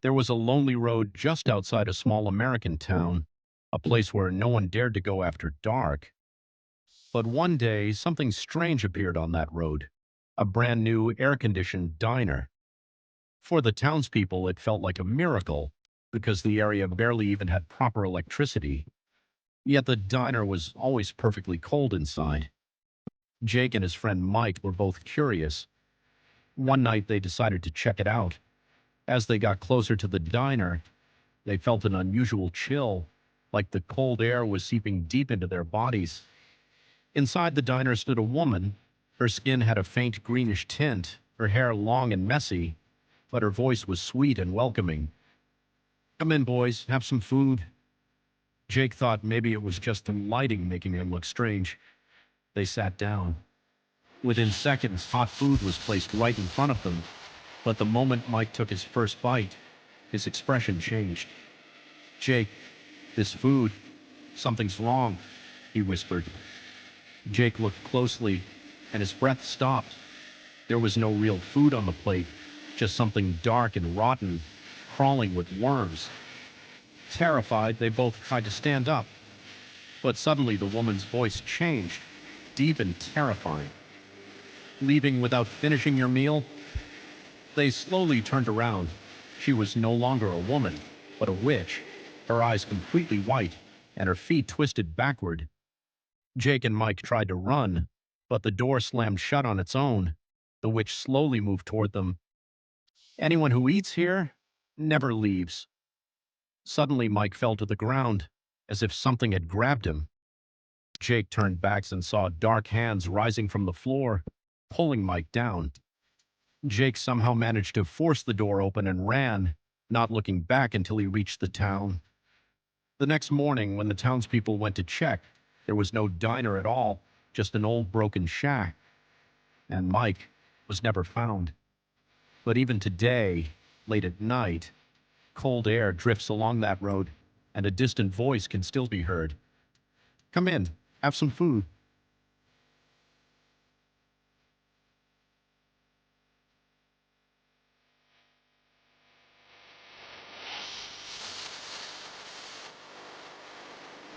There was a lonely road just outside a small American town, a place where no one dared to go after dark. But one day, something strange appeared on that road, a brand new air-conditioned diner. For the townspeople, it felt like a miracle because the area barely even had proper electricity. Yet the diner was always perfectly cold inside. Jake and his friend Mike were both curious. One night, they decided to check it out. As they got closer to the diner, they felt an unusual chill, like the cold air was seeping deep into their bodies. Inside the diner stood a woman. Her skin had a faint greenish tint, her hair long and messy, but her voice was sweet and welcoming. "Come in, boys, have some food." Jake thought maybe it was just the lighting making him look strange. They sat down. Within seconds, hot food was placed right in front of them. But the moment Mike took his first bite, his expression changed. "Jake, this food, something's wrong," he whispered. Jake looked closely, and his breath stopped. There was no real food on the plate, just something dark and rotten, crawling with worms. Terrified, they both tried to stand up. But suddenly the woman's voice changed, deep and terrifying. "Leaving without finishing your meal?" They slowly turned around. She was no longer a woman, but a witch, her eyes completely white, and her feet twisted backward. Jake and Mike tried to run, but the door slammed shut on its own. The witch slowly moved toward them. "Anyone who eats here never leaves." Suddenly, Mike fell to the ground, as if something had grabbed him. Jake turned back and saw dark hands rising from the floor, pulling Mike down. Jake somehow managed to force the door open and ran, not looking back until he reached the town. The next morning, when the townspeople went to check, there was no diner at all, just an old broken shack. And Mike was never found. But even today, late at night, cold air drifts along that road, and a distant voice can still be heard. "Come in, have some food."